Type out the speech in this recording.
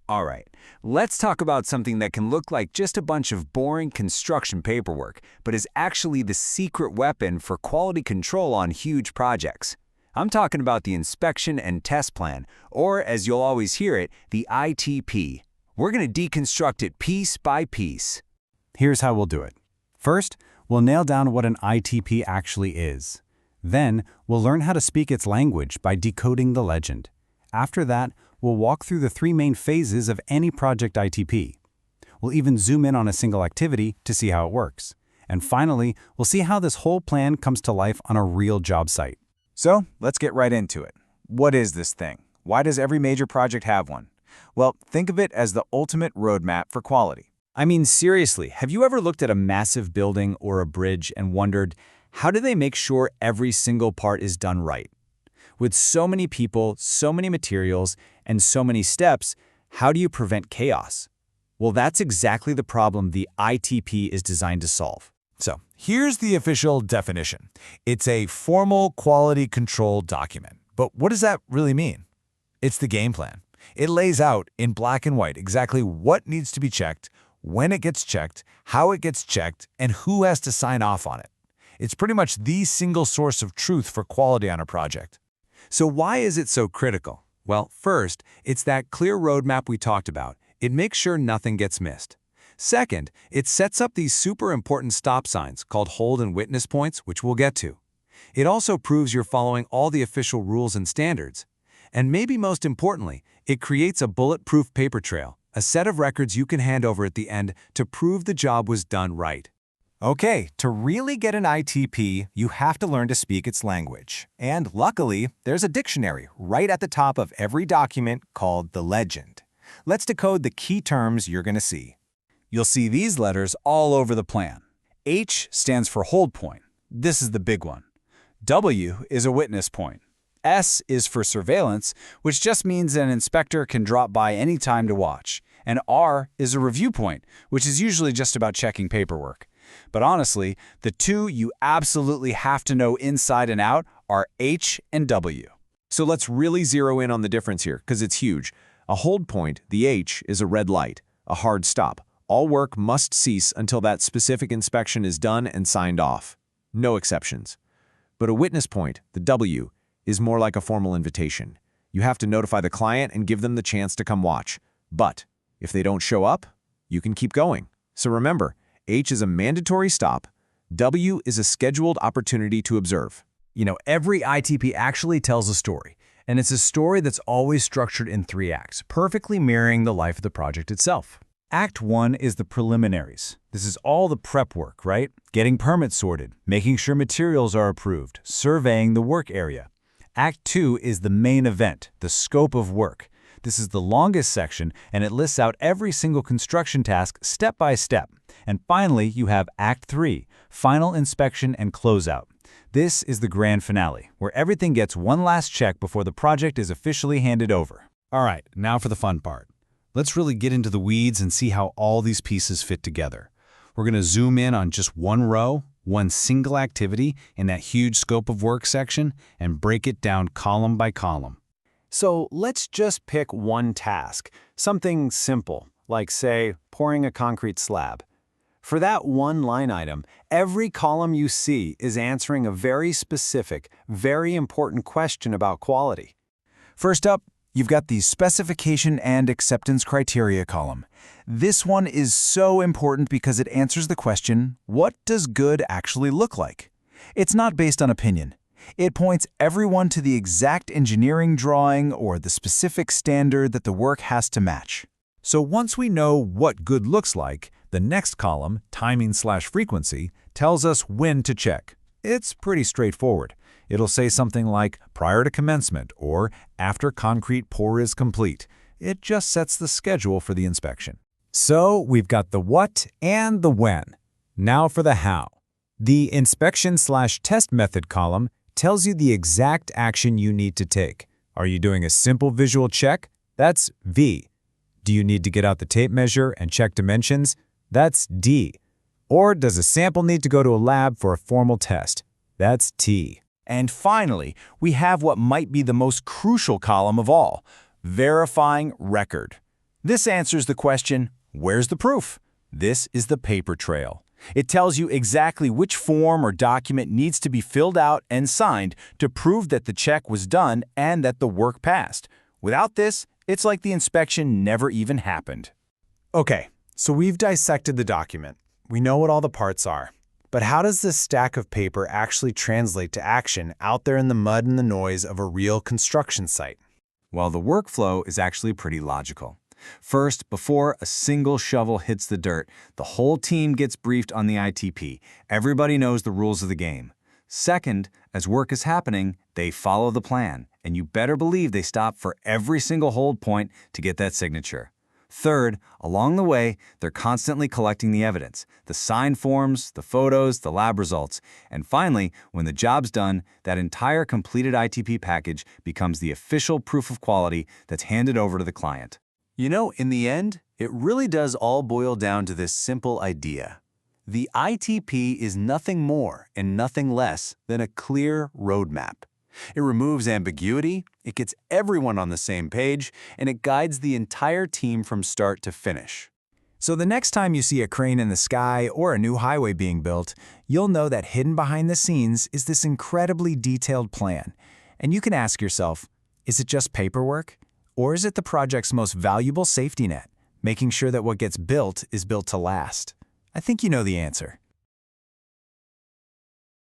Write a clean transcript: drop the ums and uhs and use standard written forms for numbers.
All right, let's talk about something that can look like just a bunch of boring construction paperwork, but is actually the secret weapon for quality control on huge projects. I'm talking about the inspection and test plan, or as you'll always hear it, the ITP. We're going to deconstruct it piece by piece. Here's how we'll do it. First, we'll nail down what an ITP actually is. Then, we'll learn how to speak its language by decoding the legend. After that, we'll walk through the three main phases of any project ITP. We'll even zoom in on a single activity to see how it works. And finally, we'll see how this whole plan comes to life on a real job site. So, let's get right into it. What is this thing? Why does every major project have one? Well, think of it as the ultimate roadmap for quality. I mean, seriously, have you ever looked at a massive building or a bridge and wondered, how do they make sure every single part is done right? With so many people, so many materials, and so many steps, how do you prevent chaos? Well, that's exactly the problem the ITP is designed to solve. So, here's the official definition. It's a formal quality control document. But what does that really mean? It's the game plan. It lays out in black and white exactly what needs to be checked, when it gets checked, how it gets checked, and who has to sign off on it. It's pretty much the single source of truth for quality on a project. So why is it so critical? Well, first, it's that clear roadmap we talked about. It makes sure nothing gets missed. Second, it sets up these super important stop signs called hold and witness points, which we'll get to. It also proves you're following all the official rules and standards. And maybe most importantly, it creates a bulletproof paper trail, a set of records you can hand over at the end to prove the job was done right. Okay, to really get an ITP, you have to learn to speak its language. And luckily, there's a dictionary right at the top of every document called the legend. Let's decode the key terms you're going to see. You'll see these letters all over the plan. H stands for hold point. This is the big one. W is a witness point. S is for surveillance, which just means an inspector can drop by any time to watch. And R is a review point, which is usually just about checking paperwork. But honestly, the two you absolutely have to know inside and out are H and W. So let's really zero in on the difference here, because it's huge. A hold point, the H, is a red light, a hard stop. All work must cease until that specific inspection is done and signed off. No exceptions. But a witness point, the W, is more like a formal invitation. You have to notify the client and give them the chance to come watch. But if they don't show up, you can keep going. So remember, H is a mandatory stop. W is a scheduled opportunity to observe. You know, every ITP actually tells a story, and it's a story that's always structured in 3 acts, perfectly mirroring the life of the project itself. Act 1 is the preliminaries. This is all the prep work, right? Getting permits sorted, making sure materials are approved, surveying the work area. Act 2 is the main event, the scope of work. This is the longest section, and it lists out every single construction task step by step. And finally, you have Act 3, final inspection and closeout. This is the grand finale, where everything gets one last check before the project is officially handed over. All right, now for the fun part. Let's really get into the weeds and see how all these pieces fit together. We're going to zoom in on just one row, one single activity in that huge scope of work section, and break it down column by column. So let's just pick one task, something simple, like say, pouring a concrete slab. For that one line item, every column you see is answering a very specific, very important question about quality. First up, you've got the specification and acceptance criteria column. This one is so important because it answers the question, what does good actually look like? It's not based on opinion. It points everyone to the exact engineering drawing or the specific standard that the work has to match. So once we know what good looks like, the next column, timing/frequency, tells us when to check. It's pretty straightforward. It'll say something like prior to commencement or after concrete pour is complete. It just sets the schedule for the inspection. So we've got the what and the when. Now for the how. The inspection/test method column tells you the exact action you need to take. Are you doing a simple visual check? That's V. Do you need to get out the tape measure and check dimensions? That's D. Or does a sample need to go to a lab for a formal test? That's T. And finally, we have what might be the most crucial column of all, verifying record. This answers the question, where's the proof? This is the paper trail. It tells you exactly which form or document needs to be filled out and signed to prove that the check was done and that the work passed. Without this, it's like the inspection never even happened. Okay, so we've dissected the document. We know what all the parts are. But how does this stack of paper actually translate to action out there in the mud and the noise of a real construction site? Well, the workflow is actually pretty logical. First, before a single shovel hits the dirt, the whole team gets briefed on the ITP. Everybody knows the rules of the game. Second, as work is happening, they follow the plan, and you better believe they stop for every single hold point to get that signature. Third, along the way, they're constantly collecting the evidence, the signed forms, the photos, the lab results, and finally, when the job's done, that entire completed ITP package becomes the official proof of quality that's handed over to the client. You know, in the end, it really does all boil down to this simple idea. The ITP is nothing more and nothing less than a clear roadmap. It removes ambiguity, it gets everyone on the same page, and it guides the entire team from start to finish. So the next time you see a crane in the sky or a new highway being built, you'll know that hidden behind the scenes is this incredibly detailed plan. And you can ask yourself, is it just paperwork? Or is it the project's most valuable safety net, making sure that what gets built is built to last? I think you know the answer.